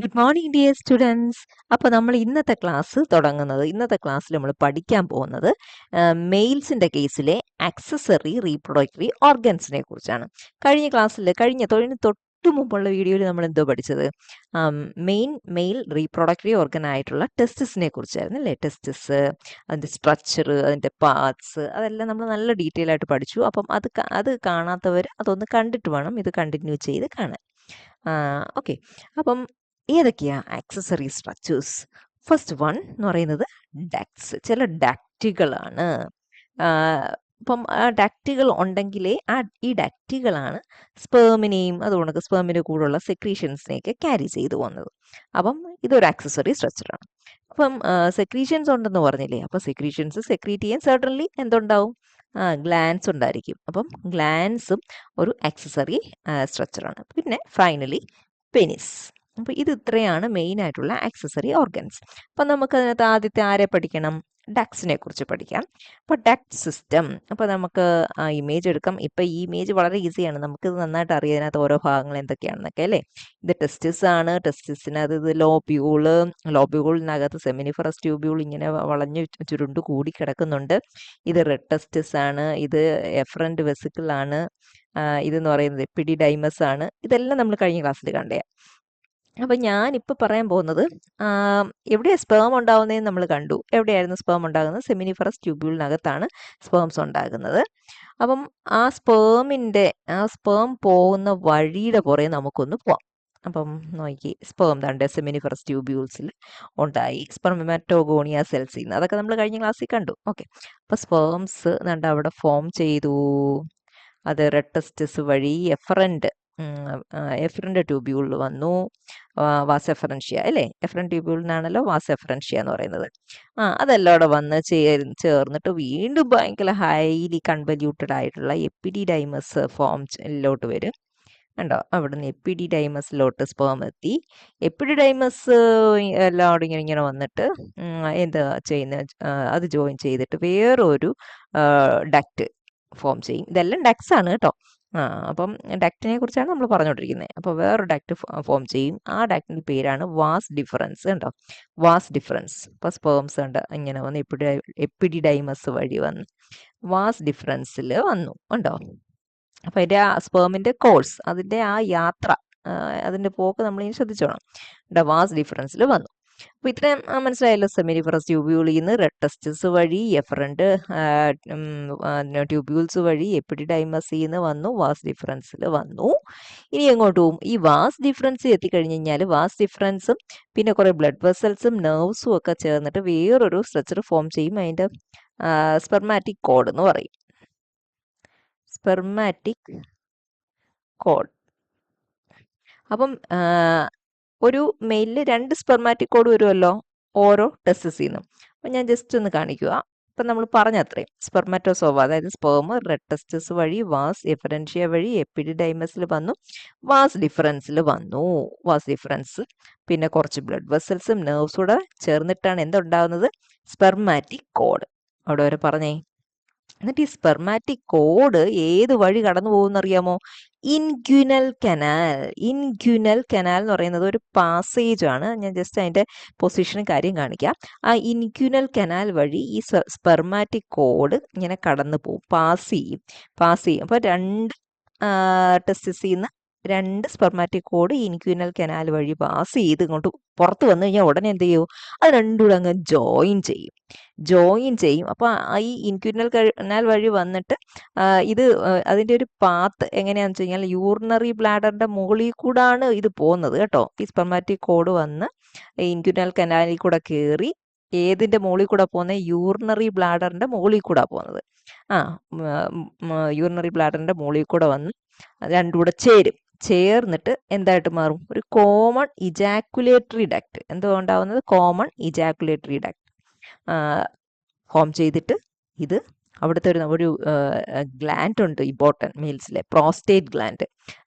Good morning dear students. അപ്പോൾ നമ്മൾ ഇന്നത്തെ ക്ലാസ്സിൽ നമ്മൾ പഠിക്കാൻ പോകുന്നത് മെയിൽസിൻ്റെ കേസിലെ ആക്സസറി റീപ്രൊഡക്ടറി ഓർഗൻസിനെ കുറിച്ചാണ്. കഴിഞ്ഞ തൊട്ട് മുമ്പുള്ള വീഡിയോയിൽ നമ്മൾ എന്തോ പഠിച്ചത്? മെയിൽ റീപ്രൊഡക്ടറി ഓർഗൻ ആയിട്ടുള്ള ടെസ്റ്റിസിനെ കുറിച്ചായിരുന്നു അല്ലേ? ടെസ്റ്റിസ്, അതിൻ്റെ സ്ട്രക്ചർ, അതിൻ്റെ പാർട്സ്, അതെല്ലാം നമ്മൾ നല്ല ഡീറ്റെയിൽ ആയിട്ട് പഠിച്ചു. അപ്പം അത് കാണാത്തവർ അതൊന്ന് കണ്ടിട്ട് വേണം ഇത് കണ്ടിന്യൂ ചെയ്ത് കാണാൻ. ഓക്കെ, അപ്പം ഏതൊക്കെയാ ആക്സസറി സ്ട്രക്ചേഴ്സ്? ഫസ്റ്റ് വൺ എന്ന് പറയുന്നത് ഡക്ട്സ്. ചില ഡക്റ്റുകളാണ്. അപ്പം ആ ഡക്റ്റുകൾ ഉണ്ടെങ്കിലേ ഈ ഡക്റ്റുകളാണ് അതുകൊണ്ട് സ്പേമിൻ്റെ കൂടെയുള്ള സെക്രീഷൻസിനെയൊക്കെ ക്യാരി ചെയ്തു പോകുന്നത്. അപ്പം ഇതൊരു ആക്സസറി സ്ട്രക്ചറാണ്. അപ്പം സെക്രീഷൻസ് ഉണ്ടെന്ന് പറഞ്ഞില്ലേ? അപ്പോൾ സെക്രീഷൻസ് സെക്രീറ്റ് ചെയ്യാൻ സർട്ടൻലി എന്തുണ്ടാവും? ഗ്ലാൻസ് ഉണ്ടായിരിക്കും. അപ്പം ഗ്ലാൻസും ഒരു ആക്സസറി സ്ട്രക്ചറാണ്. പിന്നെ ഫൈനലി പെനിസ്. അപ്പോൾ ഇത് ഇത്രയാണ് മെയിൻ ആയിട്ടുള്ള ആക്സസറി ഓർഗൻസ്. അപ്പം നമുക്കതിനകത്ത് ആദ്യത്തെ ആരെ പഠിക്കണം? ഡക്ട്സിനെ കുറിച്ച് പഠിക്കാം. അപ്പോൾ ഡക്ട് സിസ്റ്റം, അപ്പോൾ നമുക്ക് ആ ഇമേജ് എടുക്കാം. ഇപ്പം ഈ ഇമേജ് വളരെ ഈസിയാണ്, നമുക്കിത് നന്നായിട്ട് അറിയാം ഇതിനകത്ത് ഓരോ ഭാഗങ്ങൾ എന്തൊക്കെയാണെന്നൊക്കെ അല്ലേ. ഇത് ടെസ്റ്റിസ് ആണ്. ടെസ്റ്റിസിനകത്ത് ഇത് ലോബ്യൂളിനകത്ത് സെമിനിഫറസ് ട്യൂബ്യൂൾ ഇങ്ങനെ വളഞ്ഞു ചുരുണ്ട് കൂടി കിടക്കുന്നുണ്ട്. ഇത് റെഡ് ടെസ്റ്റിസ് ആണ്. ഇത് എഫറന്റ് വെസിക്കിൾ ആണ്. ഇതെന്ന് പറയുന്നത് എപ്പിഡിഡൈമസ് ആണ്. ഇതെല്ലാം നമ്മൾ കഴിഞ്ഞ ക്ലാസ്സിൽ കണ്ടേ. അപ്പം ഞാനിപ്പോൾ പറയാൻ പോകുന്നത് എവിടെയാണ് സ്പേം ഉണ്ടാകുന്നതെന്ന് നമ്മൾ കണ്ടു. എവിടെയായിരുന്നു സ്പേം ഉണ്ടാകുന്നത്? സെമിനിഫറസ് ട്യൂബ്യൂളിനകത്താണ് സ്പേംസ് ഉണ്ടാകുന്നത്. അപ്പം ആ സ്പേം പോകുന്ന വഴിയുടെ പുറകെ നമുക്കൊന്ന് പോവാം. അപ്പം നോക്കി, സ്പേം സെമിനിഫറസ് ട്യൂബ്യൂൾസിൽ ഉണ്ടായി, സ്പെർമറ്റോഗോണിയ സെൽസിൽ നിന്ന്. അതൊക്കെ നമ്മൾ കഴിഞ്ഞ ക്ലാസ്സിൽ കണ്ടു. ഓക്കെ, അപ്പോൾ സ്പേംസ് അവിടെ ഫോം ചെയ്തു. അത് റെഡ് ടെസ്റ്റിസ് വഴി എഫറന്റ് ട്യൂബ്യൂളിൽ വന്നു. വാസ് എഫറൻഷ്യ അല്ലേ? എഫറന്റ് ട്യൂബ്യൂളിനാണല്ലോ വാസ് എഫറൻഷ്യ എന്ന് പറയുന്നത്. അതെല്ലാം അവിടെ വന്ന് ചേർന്നിട്ട് വീണ്ടും ഭയങ്കര ഹൈലി കൺവല്യൂട്ടഡ് ആയിട്ടുള്ള എപ്പിഡിഡൈമസ് ഫോമിലോട്ട് വരും. ഉണ്ടോ? അവിടുന്ന് എപ്പിഡിഡൈമസിലോട്ട് സ്പേം എത്തി. എപ്പിഡിഡൈമസ് എല്ലാവരും ഇങ്ങനെ വന്നിട്ട് എന്താ ചെയ്യുന്നത്? അത് ജോയിൻ ചെയ്തിട്ട് വേറൊരു ഡക്റ്റ് ഫോം ചെയ്യും. ഇതെല്ലാം ഡക്ട്സ് ആണ് കേട്ടോ. അപ്പം ഡക്റ്റിനെ കുറിച്ചാണ് നമ്മൾ പറഞ്ഞുകൊണ്ടിരിക്കുന്നത്. അപ്പോൾ വേറൊരു ഡക്റ്റ് ഫോം ചെയ്യും. ആ ഡക്റ്റിൻ്റെ പേരാണ് വാസ് ഡിഫറൻസ്. കണ്ടോ? Vas deferens. ഇപ്പോൾ സ്പേംസ് ഉണ്ട് ഇങ്ങനെ വന്ന് എപ്പിഡിഡൈമസ് വഴി വന്ന് വാസ് ഡിഫറൻസിൽ വന്നു. ഉണ്ടോ? അപ്പോൾ അതിൻ്റെ ആ സ്പേമിൻ്റെ കോഴ്സ്, അതിൻ്റെ ആ യാത്ര, അതിൻ്റെ പോക്ക് നമ്മളിനി ശ്രദ്ധിച്ചോണം. വാസ് ഡിഫറൻസിൽ വന്നു. അപ്പോൾ ഇത്രയും മനസ്സിലായല്ലോ. സെമിനിഫറസ് ട്യൂബ്യൂളിൽ നിന്ന് റെഡ് ടെസ്റ്റിസ് വഴി എഫറന്റ് ട്യൂബ്യൂൾസ് വഴി എപ്പിഡിഡൈമസിൽ നിന്ന് വന്നു, വാസ് ഡിഫറൻസിൽ വന്നു. ഇനി എങ്ങോട്ട് പോകും? ഈ വാസ് ഡിഫറൻസ് എത്തിക്കഴിഞ്ഞ് കഴിഞ്ഞാൽ വാസ് ഡിഫറൻസും പിന്നെ കുറേ ബ്ലഡ് വെസൽസും നെർവ്സും ഒക്കെ ചേർന്നിട്ട് വേറൊരു സ്ട്രക്ചർ ഫോം ചെയ്യും. അതിൻ്റെ സ്പെർമാറ്റിക് കോഡ് എന്ന് പറയും. Spermatic code. അപ്പം ഒരു മെയിലിൽ 2 സ്പെർമാറ്റിക് കോഡ് വരുമല്ലോ ഓരോ ടെസ്റ്റിസിൽ നിന്നും. അപ്പം ഞാൻ ജസ്റ്റ് ഒന്ന് കാണിക്കുക. അപ്പം നമ്മൾ പറഞ്ഞ അത്രയും സ്പെർമാറ്റോസോവ, അതായത് സ്പേം റെഡ് ടെസ്റ്റിസ് വഴി വാസ് എഫറൻഷ്യ വഴി എപ്പിഡിഡൈമസിൽ വന്നു, വാസ് ഡിഫറൻസിൽ വന്നു. വാസ് ഡിഫറൻസ് പിന്നെ കുറച്ച് ബ്ലഡ് വെസൽസും നെർവ്സും കൂടെ ചേർന്നിട്ടാണ് എന്തുണ്ടാകുന്നത്? Spermatic code. അവിടെ വരെ പറഞ്ഞേ. എന്നിട്ട് ഈ സ്പെർമാറ്റിക് കോഡ് ഏത് വഴി കടന്നു പോകുമെന്നറിയാമോ? ഇൻഗ്യുനൽ കനാൽ. ഇൻഗ്യുനൽ കനാൽ എന്ന് പറയുന്നത് ഒരു പാസേജ് ആണ്. ഞാൻ ജസ്റ്റ് അതിൻ്റെ പൊസിഷനും കാര്യം കാണിക്കാം. ആ ഇൻഗ്യുനൽ കനാൽ വഴി ഈ സ്പെർമാറ്റിക് കോഡ് ഇങ്ങനെ കടന്നു പോകും, പാസ് ചെയ്യും. അപ്പോൾ 2 ടെസ്റ്റിസിൽ നിന്ന് 2 സ്പെർമാറ്റിക് കോഡ് ഇൻക്യൂനൽ കനാൽ വഴി പാസ് ചെയ്ത് ഇങ്ങോട്ട് പുറത്ത് വന്നു കഴിഞ്ഞാൽ ഉടനെ എന്ത് ചെയ്യും? അത് രണ്ടും കൂടെ അങ്ങ് ജോയിൻ ചെയ്യും. അപ്പോൾ ഈ ഇൻക്യൂനൽ കനാൽ വഴി വന്നിട്ട് ഇത് അതിൻ്റെ ഒരു പാത്ത് എങ്ങനെയാണെന്ന് വെച്ച് കഴിഞ്ഞാൽ യൂറിനറി ബ്ലാഡറിൻ്റെ മുകളിൽ കൂടാണ് ഇത് പോകുന്നത് കേട്ടോ. ഈ സ്പെർമാറ്റിക് കോഡ് വന്ന് ഇൻക്യൂനൽ കനാലിൽ കൂടെ കയറി ഏതിൻ്റെ മുകളിൽ കൂടെ പോകുന്നത്? യൂറിനറി ബ്ലാഡറിൻ്റെ മുകളിൽ കൂടെ പോകുന്നത്. യൂറിനറി ബ്ലാഡറിൻ്റെ മുകളിൽ കൂടെ വന്ന് രണ്ടും കൂടെ ചേർന്നിട്ട് എന്തായിട്ട് മാറും? ഒരു കോമൺ ഇജാക്കുലേറ്ററി ഡക്റ്റ്. എന്തുകൊണ്ടാവുന്നത്? കോമൺ ഇജാക്കുലേറ്ററി ഡക്റ്റ് ഫോം ചെയ്തിട്ട് ഇത് അവിടുത്തെ ഒരു ഗ്ലാൻഡ് ഉണ്ട് ഇമ്പോർട്ടൻറ്റ് മെയിൽസിലെ, പ്രോസ്റ്റേറ്റ് ഗ്ലാൻഡ്.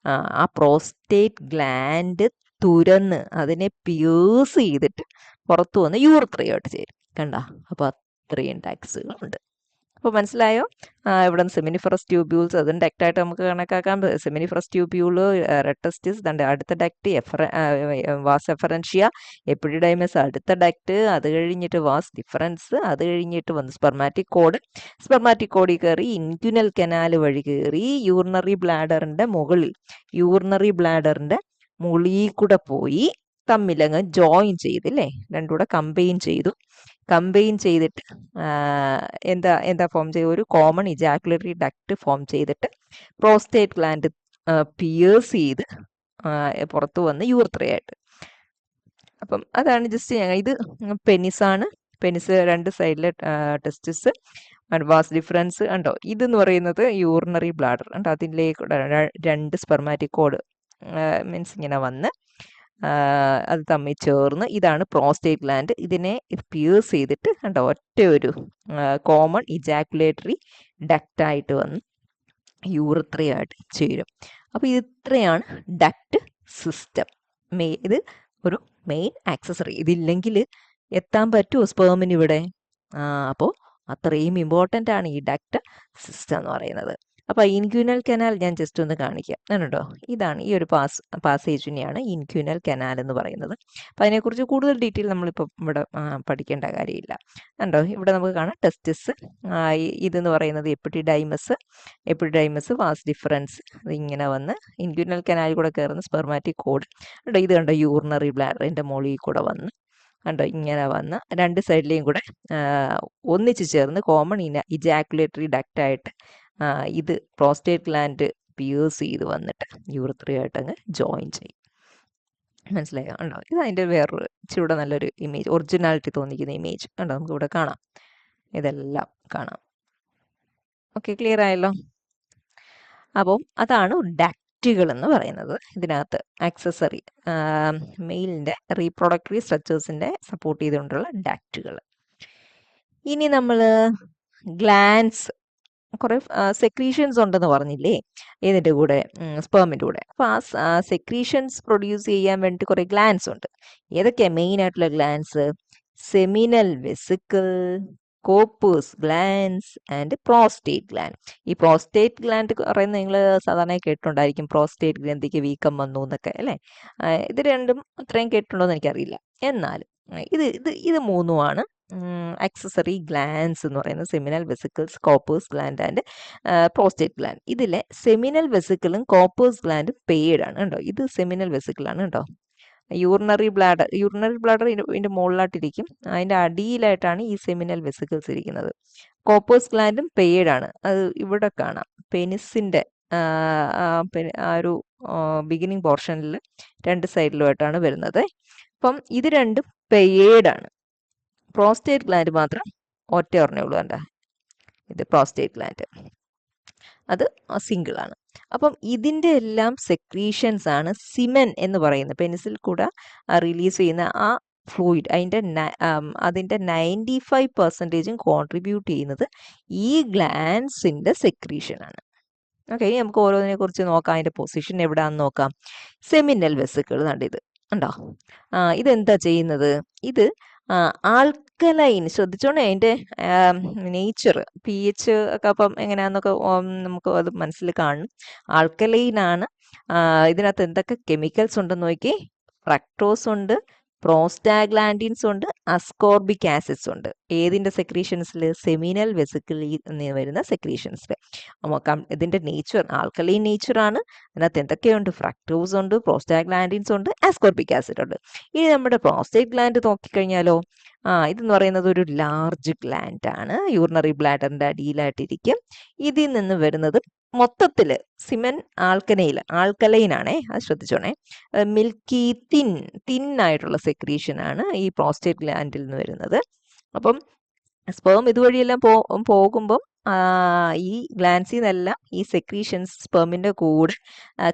ആ പ്രോസ്റ്റേറ്റ് ഗ്ലാൻഡ് തുരന്ന് അതിനെ പ്യൂസ് ചെയ്തിട്ട് പുറത്തു വന്ന് യൂറിത്രയായിട്ട് ചേരും. കണ്ട? അപ്പോൾ അത്രയും ഡക്ട്സുകളുണ്ട്. അപ്പോൾ മനസ്സിലായോ? ഇവിടെ നിന്ന് സെമിനിഫറസ് ട്യൂബ്യൂൾസ് അതും ഡക്റ്റായിട്ട് നമുക്ക് കണക്കാക്കാം. സെമിനിഫറസ് ട്യൂബ്യൂള്, റെട്ടസ്റ്റിസ്, ദണ്ട് അടുത്ത ഡക്റ്റ്, വാസ് എഫറൻഷ്യ, എപ്പിഡിഡൈമസ് അടുത്ത ഡക്റ്റ്, അത് കഴിഞ്ഞിട്ട് വാസ് ഡിഫറൻസ്, അത് കഴിഞ്ഞിട്ട് വന്ന് സ്പെർമാറ്റിക് കോഡിൽ കയറി ഇൻക്യുനൽ കനാൽ വഴി കയറി യൂറിനറി ബ്ലാഡറിൻ്റെ മുകളിൽ കൂടെ പോയി തമ്മിലങ്ങ് ജോയിൻ ചെയ്തില്ലേ, രണ്ടുകൂടെ കമ്പൈൻ ചെയ്തിട്ട് എന്താ ഫോം ചെയ്ത് ഒരു കോമൺ ഇജാക്കുലറി ഡക്റ്റ് ഫോം ചെയ്തിട്ട് പ്രോസ്റ്റേറ്റ് ഗ്ലാൻഡ് പിയേഴ്സ് ചെയ്ത് പുറത്തു വന്ന് യൂറിത്രയായിട്ട്. അപ്പം അതാണ് ജസ്റ്റ് ഇത് പെനിസാണ്. പെനിസ് രണ്ട് സൈഡിലെ ടെസ്റ്റിസ്, വാസ് ഡിഫറൻസ് ഉണ്ടോ. ഇതെന്ന് പറയുന്നത് യൂറിനറി ബ്ലാഡർ ഉണ്ടോ, അതിലേക്ക് രണ്ട് സ്പെർമാറ്റിക് മീൻസ് ഇങ്ങനെ വന്ന് അത് തമ്മിൽ ചേർന്ന് ഇതാണ് പ്രോസ്റ്റേറ്റ് ഗ്ലാൻഡ്. ഇതിനെ പിയേഴ്സ് ചെയ്തിട്ട് കണ്ടോ ഒറ്റ ഒരു കോമൺ ഇജാക്കുലേറ്ററി ഡക്റ്റായിട്ട് വന്ന് യൂറിത്രയായിട്ട് ചേരും. അപ്പോൾ ഇത്രയാണ് ഡക്റ്റ് സിസ്റ്റം. ഇത് ഒരു മെയിൻ ആക്സസറി. ഇതില്ലെങ്കിൽ എത്താൻ പറ്റുമോ സ്പേമിന് ഇവിടെ? അപ്പോൾ അത്രയും ഇമ്പോർട്ടൻ്റ് ആണ് ഈ ഡക്റ്റ് സിസ്റ്റം എന്ന് പറയുന്നത്. അപ്പോൾ ഇൻക്യൂനൽ കനാൽ ഞാൻ ജസ്റ്റ് ഒന്ന് കാണിക്കാം. കണ്ടോ, ഇതാണ് ഈ ഒരു പാസേജിനെയാണ് ഇൻക്യൂനൽ കനാൽ എന്ന് പറയുന്നത്. അപ്പോൾ അതിനെക്കുറിച്ച് കൂടുതൽ ഡീറ്റെയിൽ നമ്മളിപ്പോൾ ഇവിടെ പഠിക്കേണ്ട കാര്യമില്ല. കണ്ടോ, ഇവിടെ നമുക്ക് കാണാം ടെസ്റ്റിസ്, ഇതെന്ന് പറയുന്നത് എപ്പിഡിഡൈമസ് വാസ് ഡിഫറൻസ്, അതിങ്ങനെ വന്ന് ഇൻക്യൂനൽ കനാൽ കൂടെ കയറുന്ന സ്പെർമാറ്റിക് കോഡ് കണ്ടോ, ഇത് കണ്ടോ യൂറിനറി ബ്ലാഡറിൻ്റെ മുകളിൽ കൂടെ വന്ന് കണ്ടോ ഇങ്ങനെ വന്ന് രണ്ട് സൈഡിലെയും കൂടെ ഒന്നിച്ച് ചേർന്ന് കോമൺ ഇജാക്കുലേറ്ററി ഡക്റ്റായിട്ട് ഇത് പ്രോസ്റ്റേറ്റ് ഗ്ലാൻഡ് പിയേഴ്സ് ചെയ്ത് വന്നിട്ട് യൂറിത്രയായിട്ട് അങ്ങ് ജോയിൻ ചെയ്യും. മനസ്സിലായോ? ഉണ്ടോ, ഇത് അതിൻ്റെ വേറൊരു ഇച്ചിരി നല്ലൊരു ഇമേജ്, ഒറിജിനാലിറ്റി തോന്നിക്കുന്ന ഇമേജ് ഉണ്ടോ, നമുക്ക് ഇവിടെ കാണാം, ഇതെല്ലാം കാണാം. ഓക്കെ, ക്ലിയർ ആയല്ലോ? അപ്പോൾ അതാണ് ഡക്റ്റുകൾ എന്ന് പറയുന്നത്. ഇതിനകത്ത് ആക്സസറി മെയിലിൻ്റെ റീപ്രൊഡക്ടറി സ്ട്രക്ചേഴ്സിൻ്റെ സപ്പോർട്ട് ചെയ്തുകൊണ്ടുള്ള ഡക്റ്റുകൾ. ഇനി നമ്മൾ ഗ്ലാൻസ്, കുറെ സെക്രീഷൻസ് ഉണ്ടെന്ന് പറഞ്ഞില്ലേ ഇതിൻ്റെ കൂടെ, സ്പേമിൻ്റെ കൂടെ. അപ്പോൾ ആ സെക്രീഷൻസ് പ്രൊഡ്യൂസ് ചെയ്യാൻ വേണ്ടി കുറേ ഗ്ലാൻസ് ഉണ്ട്. ഏതൊക്കെയാണ് മെയിൻ ആയിട്ടുള്ള glands? Seminal vesicle, Cowper's glands and prostate gland. ഈ പ്രോസ്റ്റേറ്റ് ഗ്ലാൻഡ് പറയുന്നത് നിങ്ങൾ സാധാരണ കേട്ടിട്ടുണ്ടായിരിക്കും, പ്രോസ്റ്റേറ്റ് ഗ്രന്ഥിക്ക് വീക്കം വന്നു എന്നൊക്കെ അല്ലേ. ഇത് രണ്ടും അത്രയും കേട്ടിട്ടുണ്ടോ എന്ന് എനിക്കറിയില്ല. എന്നാലും ഇത് മൂന്നുമാണ് ആക്സസറി ഗ്ലാൻസ് എന്ന് പറയുന്നത്. Seminal vesicles, Cowper's gland and prostate gland. ഇതിലെ സെമിനൽ വെസിക്കിളും കോപ്പേഴ്സ് ഗ്ലാൻഡും പെയ്ഡ് ആണ് കേട്ടോ. ഇത് സെമിനൽ വെസിക്കിളാണ് കേട്ടോ. യൂറിനറി ബ്ലാഡർ ഇതിൻ്റെ മുകളിലായിട്ടിരിക്കും, അതിൻ്റെ അടിയിലായിട്ടാണ് ഈ സെമിനൽ വെസിക്കിൾസ് ഇരിക്കുന്നത്. കോപ്പേഴ്സ് ഗ്ലാൻഡും പെയ്ഡ് ആണ്. അത് ഇവിടെ കാണാം, പെനിസിൻ്റെ ആ ഒരു ബിഗിനിങ് പോർഷനിൽ രണ്ട് സൈഡിലുമായിട്ടാണ് വരുന്നത്. അപ്പം ഇത് രണ്ടും പെയ്ഡ് ആണ്. പ്രോസ്റ്റേറ്റ് ഗ്ലാൻഡ് മാത്രം ഒറ്റ ഒരെണ്ണേ ഉള്ളൂ. കണ്ട, ഇത് പ്രോസ്റ്റേറ്റ് ഗ്ലാൻഡ്, അത് സിംഗിൾ ആണ്. അപ്പം ഇതിൻ്റെ എല്ലാം സെക്രീഷൻസ് ആണ് സിമൻ എന്ന് പറയുന്നത്. പെനിസിൽ കൂടെ റിലീസ് ചെയ്യുന്ന ആ ഫ്ലൂയിഡ്, അതിൻ്റെ 95% കോൺട്രിബ്യൂട്ട് ചെയ്യുന്നത് ഈ ഗ്ലാൻസിൻ്റെ സെക്രീഷനാണ്. ഓക്കെ, നമുക്ക് ഓരോന്നിനെ കുറിച്ച് നോക്കാം. അതിൻ്റെ പൊസിഷൻ എവിടെയാണെന്ന് നോക്കാം. സെമിനൽ വെസിക്കിൾ കണ്ടിത് ഉണ്ടോ, ഇതെന്താ ചെയ്യുന്നത്? ഇത് ആൽക്കലൈൻ, ശ്രദ്ധിച്ചോണേ അതിൻ്റെ നേച്ചർ, pH ഒക്കെ അപ്പം എങ്ങനെയാണെന്നൊക്കെ നമുക്ക് അത് മനസ്സിൽ കാണും. ആൽക്കലൈൻ ആണ്. ഇതിനകത്ത് എന്തൊക്കെ കെമിക്കൽസ് ഉണ്ടെന്ന് നോക്കി. ഫ്രക്ടോസ് ഉണ്ട്, പ്രോസ്റ്റാഗ്ലാൻഡിൻസ് ഉണ്ട്, അസ്കോർബിക് ആസിഡ്സ് ഉണ്ട്. ഏതിൻ്റെ സെക്രീഷൻസിൽ? സെമിനൽ വെസിക്കിളിൽ നിന്ന് വരുന്ന സെക്രീഷൻസിൽ. ഇതിൻ്റെ നേച്ചർ ആൽക്കലൈൻ നേച്ചറാണ്. അതിനകത്ത് എന്തൊക്കെയുണ്ട്? ഫ്രക്ടോസ് ഉണ്ട്, പ്രോസ്റ്റാഗ്ലാൻഡിൻസ് ഉണ്ട്, അസ്കോർബിക് ആസിഡ് ഉണ്ട്. ഇനി നമ്മുടെ പ്രോസ്റ്റേറ്റ് ഗ്ലാൻഡ് നോക്കിക്കഴിഞ്ഞാലോ, ഇതെന്ന് പറയുന്നത് ഒരു ലാർജ് ഗ്ലാൻഡ് ആണ്. യൂറിനറി ബ്ലാഡറിൻ്റെ അടിയിലായിട്ടിരിക്കും. ഇതിൽ നിന്ന് വരുന്നത് മൊത്തത്തിൽ സിമൻ ആൽക്കലൈൻ ആണേ, അത് ശ്രദ്ധിച്ചോണേ. മിൽക്കി തിൻ ആയിട്ടുള്ള സെക്രീഷൻ ആണ് ഈ പ്രോസ്റ്റേറ്റ് ഗ്ലാൻഡിൽ നിന്ന് വരുന്നത്. അപ്പം സ്പേം ഇതുവഴിയെല്ലാം പോകുമ്പം ഈ ഗ്ലാൻസിൽ നിന്നെല്ലാം ഈ സെക്രീഷൻസ് സ്പേമിൻ്റെ കൂടെ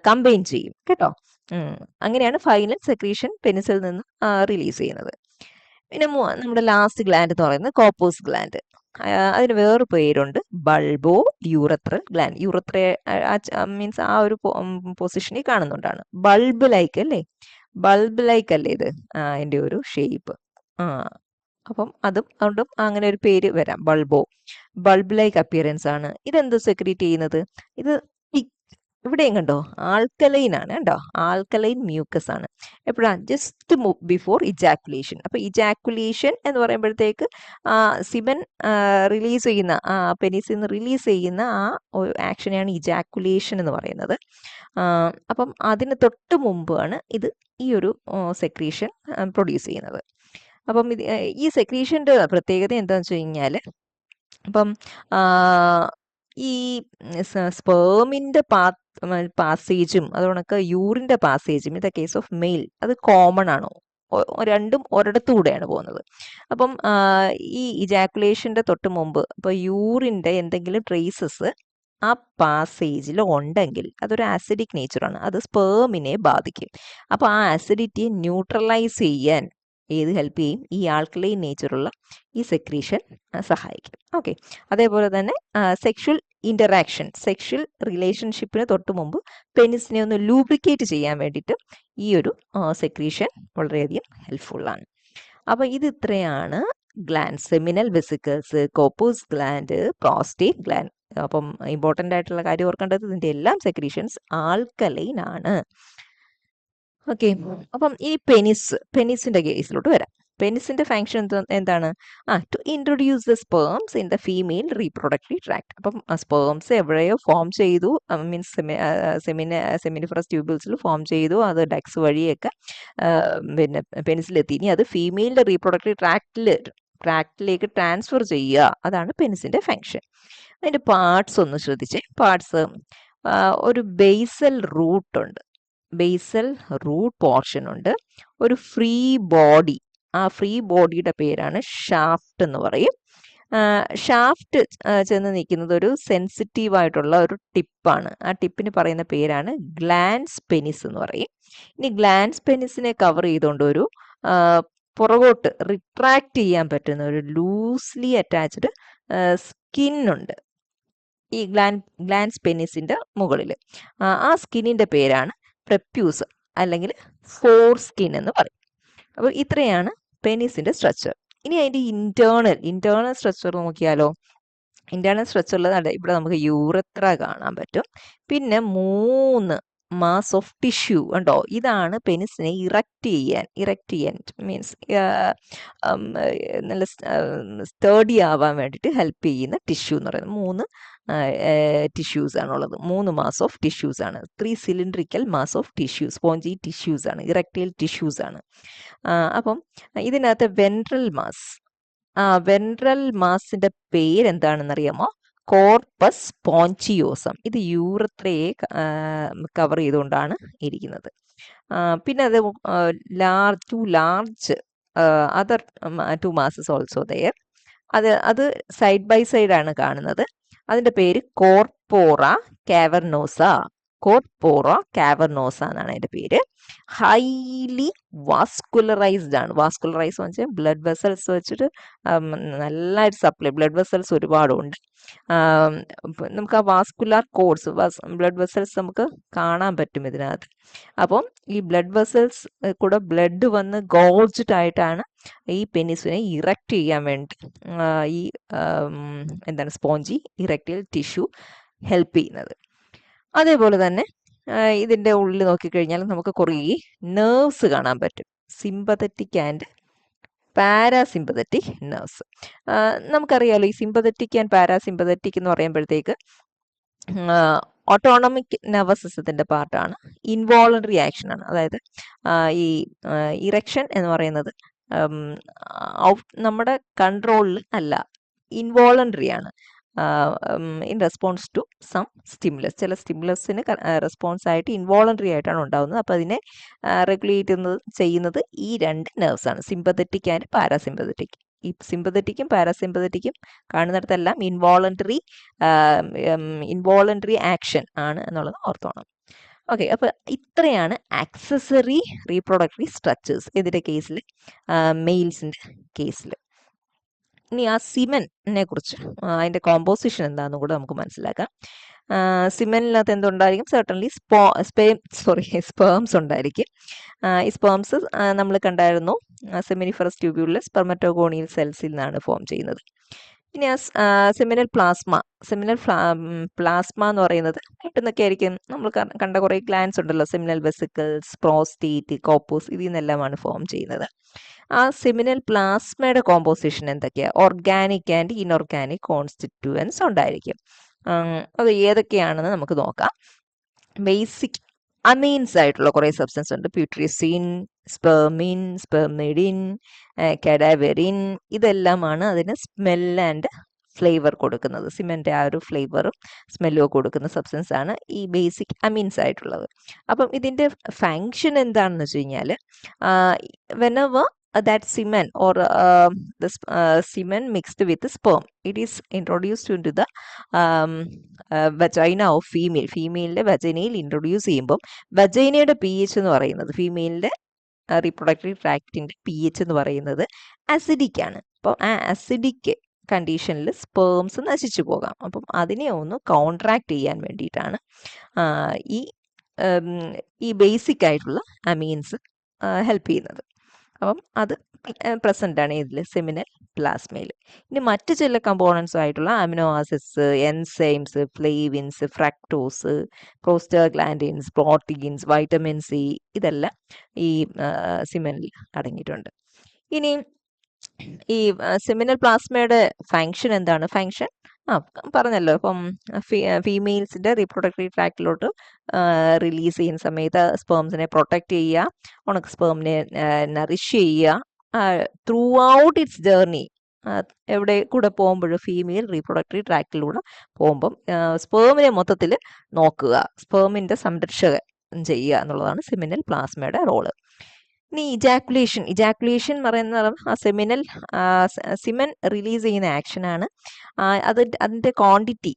കമ്പൈൻ ചെയ്യും കേട്ടോ. അങ്ങനെയാണ് ഫൈനൽ സെക്രീഷൻ പെനിസിൽ നിന്ന് റിലീസ് ചെയ്യുന്നത്. പിന്നെ നമ്മുടെ ലാസ്റ്റ് ഗ്ലാൻഡ് എന്ന് പറയുന്നത് കോപ്പേഴ്സ് ഗ്ലാൻഡ്. അതിന് വേറൊരു പേരുണ്ട്, ബൾബോ യൂറത്രൽ ഗ്ലാൻഡ്. യൂറത്ര മീൻസ് ആ ഒരു പൊസിഷനിൽ കാണുന്നുണ്ടാണ്. ബൾബ് ലൈക്ക് അല്ലേ ഇത് അതിൻ്റെ ഒരു ഷേപ്പ്. അപ്പം അതുകൊണ്ടും അങ്ങനെ ഒരു പേര് വരാം, ബൾബോ. ബൾബ് ലൈക്ക് അപ്പിയറൻസ് ആണ്. ഇതെന്ത് സെക്രീറ്റ് ചെയ്യുന്നത്? ഇത് ഇവിടെയും കണ്ടോ, ആൽക്കലൈൻ ആണ് കണ്ടോ, ആൽക്കലൈൻ മ്യൂക്കസ് ആണ്. എപ്പോഴാണ്? Just before ejaculation. അപ്പൊ ഇജാക്കുലേഷൻ എന്ന് പറയുമ്പോഴത്തേക്ക് സിമൻ റിലീസ് ചെയ്യുന്ന പെനിസിൽ നിന്ന് റിലീസ് ചെയ്യുന്ന ആ ആക്ഷനെയാണ് ഇജാക്കുലേഷൻ എന്ന് പറയുന്നത്. അപ്പം അതിന് തൊട്ട് മുമ്പാണ് ഇത് ഈ ഒരു സെക്രീഷൻ പ്രൊഡ്യൂസ് ചെയ്യുന്നത്. അപ്പം ഈ സെക്രീഷൻ്റെ പ്രത്യേകത എന്താണെന്ന് വെച്ച് കഴിഞ്ഞാൽ, അപ്പം ഈ സ്പേമിൻ്റെ പാസേജും അതുകൊണ്ടൊക്കെ യൂറിൻ്റെ പാസേജും in the case of male അത് കോമൺ ആണോ? രണ്ടും ഒരിടത്തുകൂടെയാണ് പോകുന്നത്. അപ്പം ഈ ഇജാക്കുലേഷൻ്റെ തൊട്ട് മുമ്പ് ഇപ്പോൾ യൂറിൻ്റെ എന്തെങ്കിലും ട്രേസസ് ആ പാസേജിൽ ഉണ്ടെങ്കിൽ അതൊരു ആസിഡിക് നേച്ചറാണ്, അത് സ്പേമിനെ ബാധിക്കും. അപ്പോൾ ആ ആസിഡിറ്റിയെ ന്യൂട്രലൈസ് ചെയ്യാൻ ഏത് ഹെൽപ്പ് ചെയ്യും? ഈ ആൽക്കലൈൻ നേച്ചറുള്ള ഈ സെക്രീഷൻ സഹായിക്കും. ഓക്കെ, അതേപോലെ തന്നെ സെക്ഷൽ ഇൻ്ററാക്ഷൻ, സെക്ഷൽ റിലേഷൻഷിപ്പിന് തൊട്ട് മുമ്പ് പെനിസിനെ ഒന്ന് ലൂബ്രിക്കേറ്റ് ചെയ്യാൻ വേണ്ടിയിട്ട് ഈ ഒരു സെക്രീഷൻ വളരെയധികം ഹെൽപ്ഫുള്ളാണ്. അപ്പോൾ ഇത് ഇത്രയാണ് gland, seminal vesicles, Cowper's gland, prostate gland. അപ്പം ഇമ്പോർട്ടൻ്റ് ആയിട്ടുള്ള കാര്യം ഓർക്കേണ്ടത് ഇതിൻ്റെ എല്ലാം സെക്രീഷൻസ് ആൽക്കലൈൻ ആണ്. ഓക്കെ, അപ്പം ഈ പെനിസിന്റെ കേസിലോട്ട് വരാം. പെനിസിന്റെ ഫങ്ഷൻ എന്താണ്? To introduce the sperms in the female reproductive tract. അപ്പം സ്പേംസ് എവിടെയോ ഫോം ചെയ്തു, മീൻസ് സെമിനിഫറസ് ട്യൂബിൾസിൽ ഫോം ചെയ്തു, അത് ഡക്സ് വഴിയൊക്കെ പിന്നെ പെനിസിലെത്തി. ഇനി അത് ഫീമെയിലിന്റെ റീപ്രൊഡക്റ്റീവ് ട്രാക്റ്റിലേക്ക് ട്രാൻസ്ഫർ ചെയ്യുക, അതാണ് പെനിസിന്റെ ഫങ്ഷൻ. അതിന്റെ പാർട്സ് ഒന്ന് ശ്രദ്ധിച്ചേ. പാർട്സ്, ഒരു ബേസൽ റൂട്ട് ഉണ്ട്, ബേസൽ റൂട്ട് പോർഷൻ ഉണ്ട്, ഒരു ഫ്രീ ബോഡി, ആ ഫ്രീ ബോഡിയുടെ പേരാണ് ഷാഫ്റ്റ് എന്ന് പറയും. ഷാഫ്റ്റ് ചെന്ന് നിൽക്കുന്നത് ഒരു സെൻസിറ്റീവ് ആയിട്ടുള്ള ഒരു ടിപ്പാണ്. ആ ടിപ്പിന് പറയുന്ന പേരാണ് ഗ്ലാൻസ് പെനിസ് എന്ന് പറയും. ഇനി ഗ്ലാൻസ് പെനിസിനെ കവർ ചെയ്തുകൊണ്ട് ഒരു പുറകോട്ട് റിട്രാക്ട് ചെയ്യാൻ പറ്റുന്ന ഒരു ലൂസ്ലി അറ്റാച്ച്ഡ് സ്കിന്നുണ്ട് ഈ ഗ്ലാൻസ് പെനിസിന്റെ മുകളിൽ. ആ സ്കിന്നിന്റെ പേരാണ് പ്രപ്യൂസ് അല്ലെങ്കിൽ ഫോർ സ്കിൻ എന്ന് പറയും. അപ്പോൾ ഇത്രയാണ് പെനിസിന്റെ സ്ട്രക്ചർ. ഇനി അതിന്റെ ഇന്റേണൽ സ്ട്രക്ചർ നോക്കിയാലോ. ഇന്റേണൽ സ്ട്രക്ചറിൽ ഇവിടെ നമുക്ക് യൂറത്ര കാണാൻ പറ്റും. പിന്നെ 3 മാസ് ഓഫ് ടിഷ്യൂ ഉണ്ടോ. ഇതാണ് പെനിസിനെ ഇറക്റ്റ് ചെയ്യാൻ മീൻസ് നല്ല സ്റ്റേഡി ആവാൻ വേണ്ടിയിട്ട് ഹെൽപ്പ് ചെയ്യുന്ന ടിഷ്യൂ എന്ന് പറയുന്നത് 3 ടിഷ്യൂസ് ആണുള്ളത്. 3 മാസ് ഓഫ് ടിഷ്യൂസ് ആണ്. 3 cylindrical mass of tissues, spongy tissues ആണ്, ഇറക്റ്റൈൽ ടിഷ്യൂസ് ആണ്. അപ്പം ഇതിനകത്ത് വെൻട്രൽ മാസിന്റെ പേരെന്താണെന്നറിയാമോ? കോർപ്പസ് സ്പോഞ്ചിയോസം. ഇത് യൂറത്രയെ കവർ ചെയ്തുകൊണ്ടാണ് ഇരിക്കുന്നത്. പിന്നെ അത് large other 2 masses also there. അത് സൈഡ് ബൈ സൈഡ് ആണ് കാണുന്നത്. അതിന്റെ പേര് കോർപ്പോറ കാവർനോസ. എന്നാണ് അതിന്റെ പേര്. ഹൈലി വാസ്കുലറൈസ്ഡ് ആണ്. വാസ്കുലറൈസ് എന്ന് വെച്ചാൽ ബ്ലഡ് വെസൽസ് വെച്ചിട്ട് നല്ലതായിട്ട് സപ്ലൈ, ബ്ലഡ് വെസൽസ് ഒരുപാടുണ്ട്. നമുക്ക് ആ വാസ്കുലാർ കോഡ്സ്, ബ്ലഡ് വെസൽസ് നമുക്ക് കാണാൻ പറ്റും ഇതിനകത്ത്. അപ്പം ഈ ബ്ലഡ് വെസൽസ് കൂടെ ബ്ലഡ് വന്ന് ഗോൾജ്ഡ് ആയിട്ടാണ് ഈ പെനിസിനെ ഇറക്റ്റ് ചെയ്യാൻ വേണ്ടി ഈ എന്താണ് സ്പോഞ്ചി ഇറക്റ്റൈൽ ടിഷ്യൂ ഹെൽപ്പ് ചെയ്യുന്നത്. അതേപോലെ തന്നെ ഇതിൻ്റെ ഉള്ളിൽ നോക്കിക്കഴിഞ്ഞാൽ നമുക്ക് കുറേ നെർവ്സ് കാണാൻ പറ്റും. Sympathetic and parasympathetic nerves. നമുക്കറിയാലോ ഈ സിമ്പതറ്റിക് ആൻഡ് പാരാസിമ്പതറ്റിക് എന്ന് പറയുമ്പോഴത്തേക്ക് ഓട്ടോണമിക് നെർവസ് സിസ്റ്റത്തിൻ്റെ പാർട്ടാണ്. ഇൻവോളണ്ടറി ആക്ഷൻ ആണ്. അതായത് ഈ ഇറക്ഷൻ എന്ന് പറയുന്നത് നമ്മുടെ കൺട്രോളിൽ അല്ല, ഇൻവോളണ്ടറി ആണ്. In response to some stimulus, ചില സ്റ്റിമുലസിന് റെസ്പോൺസ് ആയിട്ട് ഇൻവോളണ്ടറി ആയിട്ടാണ് ഉണ്ടാകുന്നത്. അപ്പോൾ അതിനെ റെഗുലേറ്റ് ചെയ്യുന്നത് ഈ 2 നെർവ്സ് ആണ്, സിമ്പതറ്റിക് ആൻഡ് പാരാസിമ്പതറ്റിക്. ഈ സിമ്പതറ്റിക്കും പാരാസിമ്പതറ്റിക്കും കാണുന്നിടത്തെല്ലാം ഇൻവോളണ്ടറി ആക്ഷൻ ആണ് എന്നുള്ളത് ഓർത്തോണം. ഓക്കെ, അപ്പോൾ ഇത്രയാണ് ആക്സസറി റീപ്രൊഡക്ടറി സ്ട്രക്ചേഴ്സ് ഇതിൻ്റെ കേസിൽ, മെയിൽസിൻ്റെ കേസിൽ. ഇനി ആ സിമെനെ കുറിച്ച്, അതിൻ്റെ കോമ്പോസിഷൻ എന്താണെന്ന് കൂടെ നമുക്ക് മനസ്സിലാക്കാം. സിമെനിനകത്ത് എന്തുണ്ടായിരിക്കും? സർട്ടൻലി സ്പേംസ് ഉണ്ടായിരിക്കും. ഈ സ്പേംസ് നമ്മൾ കണ്ടായിരുന്നു സെമിനിഫറസ് ട്യൂബ്യൂളിലെ സ്പെർമറ്റോഗോണിയൽ സെൽസിൽ നിന്നാണ് ഫോം ചെയ്യുന്നത്. ഇനി സെമിനൽ പ്ലാസ്മ എന്ന് പറയുന്നത് പെട്ടെന്നൊക്കെ ആയിരിക്കും നമ്മൾ കണ്ട കുറേ ഗ്ലാൻസ് ഉണ്ടല്ലോ, സെമിനൽ വെസിക്കിൾസ്, പ്രോസ്റ്റേറ്റ്, കോപ്പൂസ്, ഇതിൽ നിന്നെല്ലാമാണ് ഫോം ചെയ്യുന്നത്. ആ സെമിനൽ പ്ലാസ്മയുടെ കോമ്പോസിഷൻ എന്തൊക്കെയാണ്? ഓർഗാനിക് ആൻഡ് ഇൻഓർഗാനിക് കോൺസ്റ്റിറ്റ്യൂവൻസ് ഉണ്ടായിരിക്കും. അത് ഏതൊക്കെയാണെന്ന് നമുക്ക് നോക്കാം. ബേസിക് അമീൻസ് ആയിട്ടുള്ള കുറേ സബ്സ്റ്റൻസ് ഉണ്ട്. പ്യൂട്രിസിൻ, സ്പെർമിൻ, സ്പെർമിഡിൻ, കഡാവെറിൻ, ഇതെല്ലാമാണ് അതിന് സ്മെൽ ആൻഡ് ഫ്ലേവർ കൊടുക്കുന്നത്. സിമെന്റ് ആ ഒരു ഫ്ലേവറും സ്മെല്ലും ഒക്കെ കൊടുക്കുന്ന സബ്സ്റ്റൻസ് ആണ് ഈ ബേസിക് അമീൻസ് ആയിട്ടുള്ളത്. അപ്പം ഇതിന്റെ ഫങ്ഷൻ എന്താണെന്ന് വെച്ച് കഴിഞ്ഞാൽ, whenever that semen or the semen mixed with sperm, it is introduced into the vagina of female. ഫീമെയിലിന്റെ വജനയിൽ ഇൻട്രൊഡ്യൂസ് ചെയ്യുമ്പം വജൈനയുടെ pH എന്ന് പറയുന്നത്, ഫീമെയിലിന്റെ റീപ്രൊഡക്റ്റീവ് ട്രാക്റ്റിന്റെ pH എന്ന് പറയുന്നത് അസിഡിക് ആണ്. അപ്പം ആ അസിഡിക് കണ്ടീഷനിൽ സ്പേംസ് നശിച്ചു പോകാം. അപ്പം അതിനെ ഒന്ന് കൗൺട്രാക്ട് ചെയ്യാൻ വേണ്ടിയിട്ടാണ് ഈ ബേസിക് ആയിട്ടുള്ള അമീൻസ് ഹെൽപ്പ് ചെയ്യുന്നത്. അപ്പം അത് പ്രസന്റ് ആണ് ഇതിൽ സെമിനൽ പ്ലാസ്മയിൽ. ഇനി മറ്റ് ചില കമ്പോണൻസും ആയിട്ടുള്ള amino acids, enzymes, flavins, fructose, prostaglandins, proteins, vitamin C, ഇതെല്ലാം ഈ സിമെനിൽ അടങ്ങിയിട്ടുണ്ട്. ഇനി ഈ സെമിനൽ പ്ലാസ്മയുടെ ഫങ്ഷൻ എന്താണ്? ഫങ്ഷൻ പറഞ്ഞല്ലോ, ഇപ്പം ഫീമെയിൽസിന്റെ റീപ്രൊഡക്റ്റീവ് ട്രാക്റ്റിലോട്ട് റിലീസ് ചെയ്യുന്ന സമയത്ത് സ്പേംസിനെ പ്രൊട്ടക്റ്റ് ചെയ്യുക, ഉണക്ക് സ്പേമിനെ നറിഷ് ചെയ്യുക, ത്രൂ ഔട്ട് ഇറ്റ്സ് ജേർണി എവിടെ കൂടെ പോകുമ്പോഴും ഫീമെയിൽ റീപ്രൊഡക്റ്റീവ് ട്രാക്റ്റിലൂടെ പോകുമ്പം സ്പേമിനെ മൊത്തത്തിൽ നോക്കുക, സ്പേമിന്റെ സംരക്ഷകൻ ചെയ്യുക എന്നുള്ളതാണ് സെമിനൽ പ്ലാസ്മയുടെ റോള്. ഇനി ഇജാക്കുലേഷൻ പറയുന്നത് ആ സിമൻ റിലീസ് ചെയ്യുന്ന ആക്ഷനാണ്. അതിൻ്റെ ക്വാണ്ടിറ്റി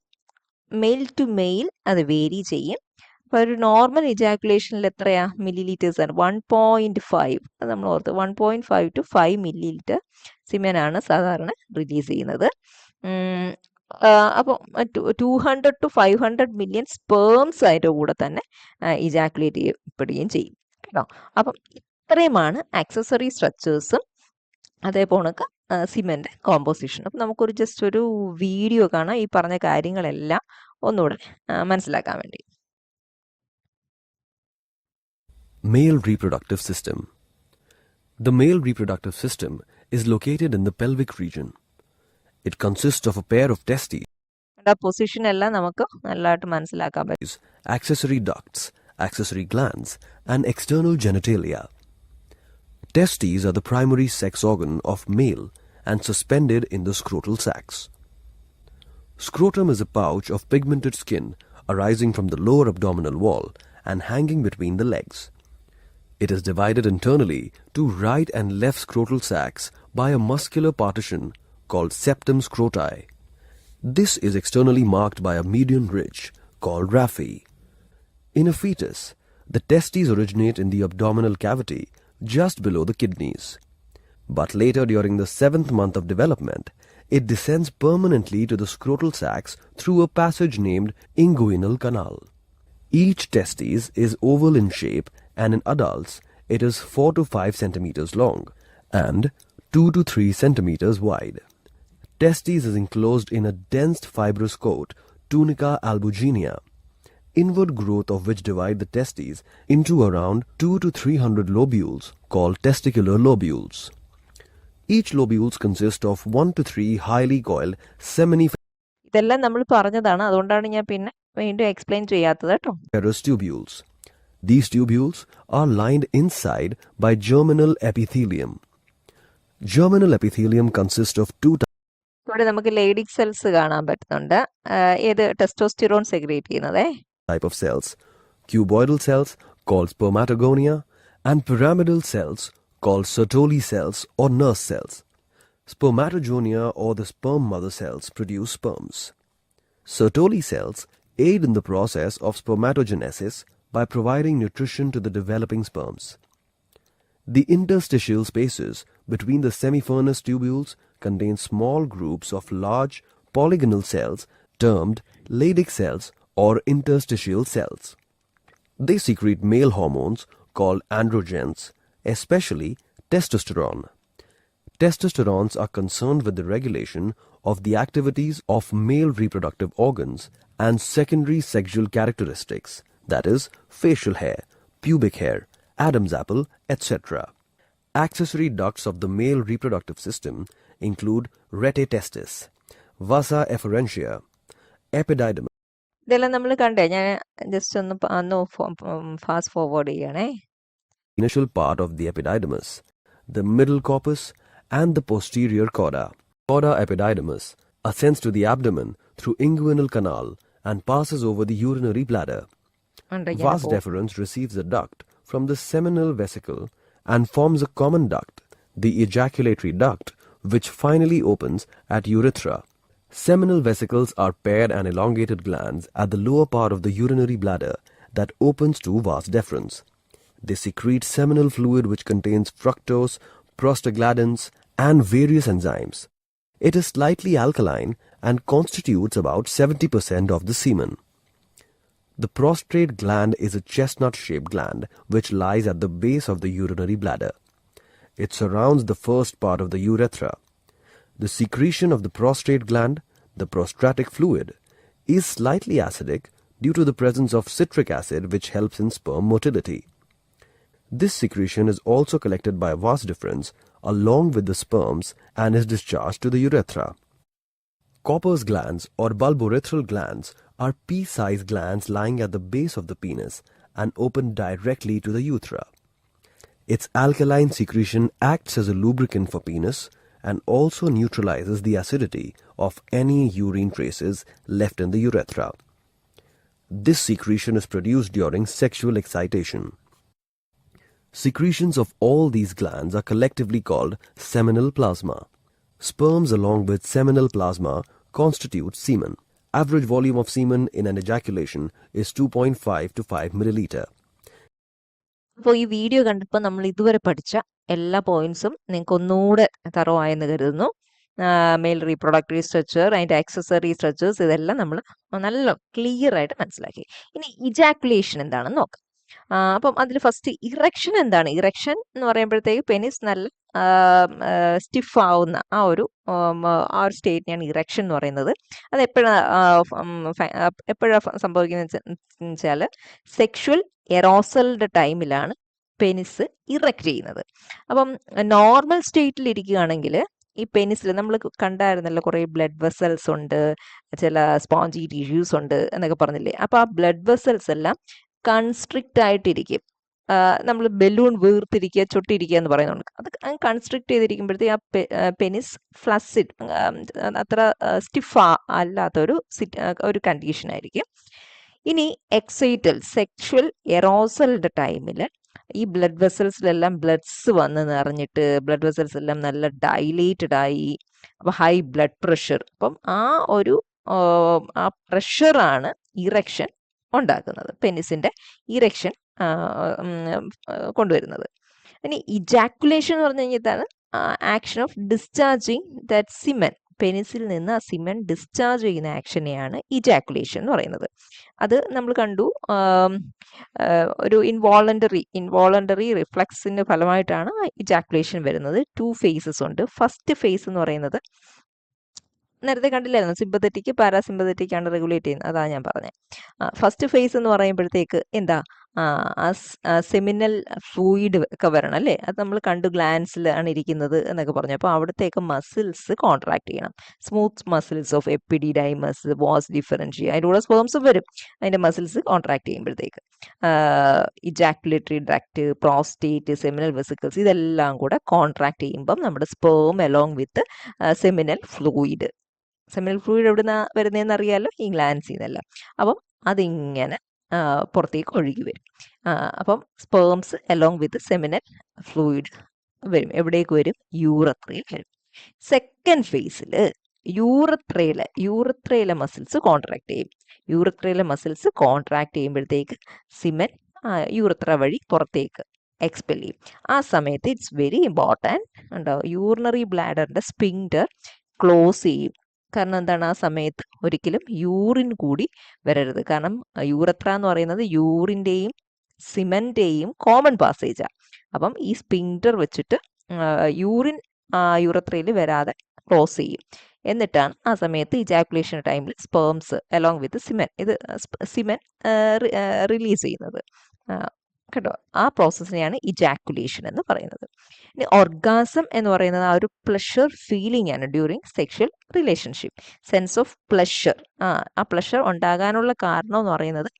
മെയിൽ ടു മെയിൽ അത് വേരി ചെയ്യും. അപ്പോൾ ഒരു നോർമൽ ഇജാക്കുലേഷനിൽ എത്രയാ മില്ലി-ലീറ്റേഴ്സ് ആണ്? 1.5, അത് നമ്മൾ ഓർത്ത്, 1.5 to 5 milliliter സിമനാണ് സാധാരണ റിലീസ് ചെയ്യുന്നത്. അപ്പം 200 to 500 million സ്പേംസ് അതിൻ്റെ കൂടെ തന്നെ ഇജാക്കുലേറ്റ് ചെയ്യപ്പെടുകയും ചെയ്യും കേട്ടോ. അപ്പം ഇത്രയുമാണ് ആക്സസറി സ്ട്രക്ചേഴ്സും അതേപോലെ സിമെന്റ് കോമ്പോസിഷൻ. അപ്പം നമുക്കൊരു ജസ്റ്റ് ഒരു വീഡിയോ കാണാം ഈ പറഞ്ഞ കാര്യങ്ങളെല്ലാം ഒന്നുകൂടെ മനസ്സിലാക്കാൻ വേണ്ടി. Male reproductive system. The male reproductive system is located in the pelvic region. It consists of a pair of testes, position എല്ലാം നമുക്ക് നല്ലതായിട്ട് മനസ്സിലാക്കാൻ പറ്റും. accessory ducts, accessory glands, and external genitalia. Testes are the primary sex organ of male and suspended in the scrotal sacs. Scrotum is a pouch of pigmented skin arising from the lower abdominal wall and hanging between the legs. It is divided internally to right and left scrotal sacs by a muscular partition called septum scroti. This is externally marked by a median ridge called raphe. In a fetus, the testes originate in the abdominal cavity just below the kidneys. But later, during the 7th month of development, it descends permanently to the scrotal sacs through a passage named inguinal canal. Each testis is oval in shape, and in adults, it is 4 to 5 centimeters long and 2 to 3 centimeters wide. Testis is enclosed in a dense fibrous coat, tunica albuginea, inward growth of which divide the testes into around 200 to 300 lobules called testicular lobules. Each lobules consist of 1 to 3 highly coiled ഇതെല്ലാം നമ്മൾ പറഞ്ഞതാണ്, അതുകൊണ്ടാണ് ഞാൻ പിന്നെ വീണ്ടും explain ചെയ്യാത്തത് കേട്ടോ. tubules. These tubules are lined inside by germinal epithelium. Germinal epithelium consists of two ഇവിടെ നമുക്ക് ലേഡിക് സെൽസ് കാണാൻ പറ്റുന്നുണ്ട്. ഏത് ടെസ്റ്റോസ്റ്റിറോൺ സെക്രീറ്റ് ചെയ്യുന്നത് type of cells: cuboidal cells called spermatogonia and pyramidal cells called Sertoli cells or nurse cells. Spermatogonia or the sperm mother cells produce sperms. Sertoli cells aid in the process of spermatogenesis by providing nutrition to the developing sperms. The interstitial spaces between the semifernous tubules contain small groups of large polygonal cells termed Leydig cells or interstitial cells. They secrete male hormones called androgens, especially testosterone. Testosterons are concerned with the regulation of the activities of male reproductive organs and secondary sexual characteristics, that is, facial hair, pubic hair, Adam's apple, etc. Accessory ducts of the male reproductive system include rete testis, vasa efferentia, epididymis. ഇതെല്ലാം നമ്മൾ കണ്ടേ. ഞാൻ just ഒന്ന് fast forward ചെയ്യണേ. Initial part of the epididymis, the middle corpus, and the posterior chorda. Chorda epididymis ascends to the abdomen through inguinal canal and passes over the urinary bladder. Vas deferens receives a duct from the seminal vesicle and forms a common duct, the ejaculatory duct, which finally opens at urethra. Seminal vesicles are paired and elongated glands at the lower part of the urinary bladder that opens to vas deferens. They secrete seminal fluid which contains fructose, prostaglandins, and various enzymes. It is slightly alkaline and constitutes about 70% of the semen. The prostrate gland is a chestnut-shaped gland which lies at the base of the urinary bladder. It surrounds the first part of the urethra. The secretion of the prostrate gland, the prostratic fluid, is slightly acidic due to the presence of citric acid which helps in sperm motility. This secretion is also collected by vas deferens along with the sperms and is discharged to the urethra. Copper's glands or bulbourethral glands are pea-sized glands lying at the base of the penis and open directly to the urethra. Its alkaline secretion acts as a lubricant for penis and also neutralizes the acidity of any urine traces left in the urethra. This secretion is produced during sexual excitation. Secretions of all these glands are collectively called seminal plasma. Sperms along with seminal plasma constitute semen. Average volume of semen in an ejaculation is 2.5 to 5 milliliter. അപ്പോൾ ഈ video കണ്ടപ്പോൾ നമ്മൾ ഇതുവരെ പഠിച്ച എല്ലാ പോയിന്റ്സും നിങ്ങൾക്ക് ഒന്നുകൂടെ തറവായെന്ന് കരുതുന്നു. മെയിൽ റീപ്രൊഡക്റ്റീവ് സ്ട്രക്ചർ, അതിൻ്റെ ആക്സസറി സ്ട്രക്ചേഴ്സ്, ഇതെല്ലാം നമ്മൾ നല്ല ക്ലിയർ ആയിട്ട് മനസ്സിലാക്കി. ഇനി ഇജാക്കുലേഷൻ എന്താണെന്ന് നോക്കാം. അപ്പം അതിൽ ഫസ്റ്റ് ഇറക്ഷൻ എന്താണ്? ഇറക്ഷൻ എന്ന് പറയുമ്പോഴത്തേക്ക് പെനിസ് നല്ല സ്റ്റിഫ് ആവുന്ന ആ ഒരു സ്റ്റേറ്റിനെയാണ് ഇറക്ഷൻ എന്ന് പറയുന്നത്. അത് എപ്പോഴാണ് സംഭവിക്കുന്നത് വെച്ചാൽ സെക്ഷുവൽ എറോസലിന്റെ ടൈമിലാണ് പെനിസ് ഇറക്റ്റ് ചെയ്യുന്നത്. അപ്പം നോർമൽ സ്റ്റേറ്റിൽ ഇരിക്കുകയാണെങ്കിൽ ഈ പെനിസിൽ നമ്മൾ കണ്ടായിരുന്നല്ലോ കുറേ ബ്ലഡ് വെസൽസ് ഉണ്ട്, ചില സ്പോഞ്ചി ടിഷ്യൂസ് ഉണ്ട് എന്നൊക്കെ പറഞ്ഞില്ലേ. അപ്പോൾ ആ ബ്ലഡ് വെസൽസ് എല്ലാം കൺസ്ട്രിക്റ്റ് ആയിട്ടിരിക്കും. നമ്മൾ ബലൂൺ വീർത്തിരിക്കുക, ചൊട്ടിരിക്കുക എന്ന് പറയുന്നുണ്ട്. അത് കൺസ്ട്രിക്റ്റ് ചെയ്തിരിക്കുമ്പോഴത്തേക്ക് ആ പെനിസ് ഫ്ലസിഡ്, അത്ര സ്റ്റിഫ് അല്ലാത്തൊരു ഒരു കണ്ടീഷൻ ആയിരിക്കും. ഇനി എക്സൈറ്റൽ സെക്ഷുവൽ എറോസലിന്റെ ടൈമിൽ ഈ ബ്ലഡ് വെസൽസിലെല്ലാം ബ്ലഡ്സ് വന്ന് നിറഞ്ഞിട്ട് ബ്ലഡ് വെസൽസ് എല്ലാം നല്ല ഡൈലേറ്റഡ് ആയി, അപ്പം ഹൈ ബ്ലഡ് പ്രഷർ, അപ്പം ആ പ്രഷറാണ് ഇറക്ഷൻ ഉണ്ടാക്കുന്നത്, പെനിസിന്റെ ഇറക്ഷൻ കൊണ്ടുവരുന്നത്. ഇനി ഇജാക്കുലേഷൻ എന്ന് പറഞ്ഞു കഴിഞ്ഞാൽ ഇതാണ് action of discharging that semen. പെനിസിൽ നിന്ന് ആ സിമൻ ഡിസ്ചാർജ് ചെയ്യുന്ന ആക്ഷനെയാണ് ഇജാക്കുലേഷൻ എന്ന് പറയുന്നത്. അത് നമ്മൾ കണ്ടു, ഒരു ഇൻവോളണ്ടറി റിഫ്ലക്സിന്റെ ഫലമായിട്ടാണ് ഇജാക്കുലേഷൻ വരുന്നത്. 2 phases ഉണ്ട്. ഫസ്റ്റ് ഫേസ് എന്ന് പറയുന്നത് നേരത്തെ കണ്ടില്ലായിരുന്നു, സിമ്പത്തറ്റിക് പാരാസിമ്പത്തറ്റിക് ആണ് റെഗുലേറ്റ് ചെയ്യുന്നത്. അതാണ് ഞാൻ പറഞ്ഞത്. ഫസ്റ്റ് ഫേസ് എന്ന് പറയുമ്പോഴത്തേക്ക് എന്താ, സെമിനൽ ഫ്ലൂയിഡ് ഒക്കെ വരണം അല്ലേ. അത് നമ്മൾ കണ്ടു, ഗ്ലാൻസിലാണ് ഇരിക്കുന്നത് എന്നൊക്കെ പറഞ്ഞു. അപ്പോൾ അവിടത്തേക്ക് മസിൽസ് കോൺട്രാക്ട് ചെയ്യണം. സ്മൂത്ത് മസിൽസ് ഓഫ് എപ്പിഡിഡൈമസ്, വാസ് ഡിഫറൻഷ്യ, അതിലൂടെ സ്പേംസ് വരും. അതിൻ്റെ മസിൽസ് കോൺട്രാക്ട് ചെയ്യുമ്പോഴത്തേക്ക് ejaculatory duct, prostate, seminal vesicles ഇതെല്ലാം കൂടെ കോൺട്രാക്ട് ചെയ്യുമ്പം നമ്മുടെ sperm along with seminal fluid എവിടുന്ന വരുന്നതെന്ന് അറിയാമല്ലോ, ഈ ഗ്ലാൻസിൽ നിന്നല്ല. അപ്പം അതിങ്ങനെ പുറത്തേക്ക് ഒഴുകി വരും. അപ്പം sperms along with seminal fluid വരും. എവിടേക്ക് വരും? യൂറത്രയിൽ വരും. സെക്കൻഡ് ഫേസിൽ യൂറത്രയിലെ മസിൽസ് കോൺട്രാക്ട് ചെയ്യും. യൂറത്രയിലെ മസിൽസ് കോൺട്രാക്ട് ചെയ്യുമ്പോഴത്തേക്ക് സിമൻ യൂറത്ര വഴി പുറത്തേക്ക് എക്സ്പെൽ ചെയ്യും. ആ സമയത്ത് ഇറ്റ്സ് വെരി ഇമ്പോർട്ടൻറ്റ് ഉണ്ടാവും, യൂറിനറി ബ്ലാഡറിൻ്റെ സ്പിങ്ഡർ ക്ലോസ് ചെയ്യും. കാരണം എന്താണ്, ആ സമയത്ത് ഒരിക്കലും യൂറിൻ കൂടി വരരുത്. കാരണം യൂറത്ര എന്ന് പറയുന്നത് യൂറിൻ്റെയും സിമൻ്റെയും കോമൺ പാസേജാണ്. അപ്പം ഈ സ്പിങ്ഡർ വെച്ചിട്ട് യൂറിൻ യൂറത്രയിൽ വരാതെ ക്ലോസ് ചെയ്യും. എന്നിട്ടാണ് ആ സമയത്ത് ഇജാക്കുലേഷൻ ടൈമിൽ sperms along with siemens release ചെയ്യുന്നത്. കേട്ടോ, ആ പ്രോസസ്സിനെയാണ് ഇജാക്കുലേഷൻ എന്ന് പറയുന്നത്. ഇനി ഓർഗാസം എന്ന് പറയുന്നത് ആ ഒരു പ്ലഷർ ഫീലിംഗ് ആണ് during sexual relationship. Sense of pleasure, ആ പ്ലഷർ ഉണ്ടാകാനുള്ള കാരണം എന്ന് പറയുന്നത്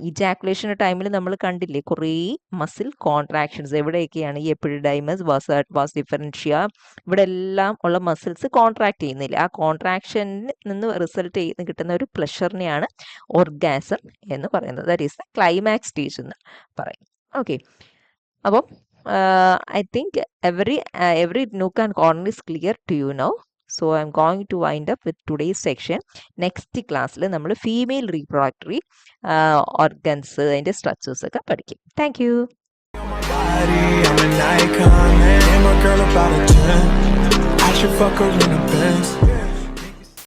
ഇജാക്കുലേഷൻ ടൈമിൽ നമ്മൾ കണ്ടില്ലേ കുറേ മസിൽ കോൺട്രാക്ഷൻസ്. എവിടെയൊക്കെയാണ് ഈ എപ്പിഡിഡൈമസ്, വാസ് ഡിഫറൻഷ്യ, ഇവിടെ എല്ലാം ഉള്ള മസിൽസ് കോൺട്രാക്ട് ചെയ്യുന്നില്ല. ആ കോൺട്രാക്ഷനിൽ നിന്ന് റിസൾട്ട് ചെയ്ത് കിട്ടുന്ന ഒരു പ്ലഷറിനെയാണ് ഓർഗാസം എന്ന് പറയുന്നത്. That is the climax stage എന്ന് പറയും. ഓക്കെ, അപ്പം I think every nook and corner is clear to you now. So I'm going to wind up with today's section. Next classൽ നമ്മൾ ഫീമെയിൽ റീപ്രൊഡക്ടറി ഓർഗൻസ് അതിൻ്റെ സ്ട്രക്ചേഴ്സ് ഒക്കെ പഠിക്കും. Thank you. I'm an icon, man. And my girl about a 10. I should fuck her in a Benz.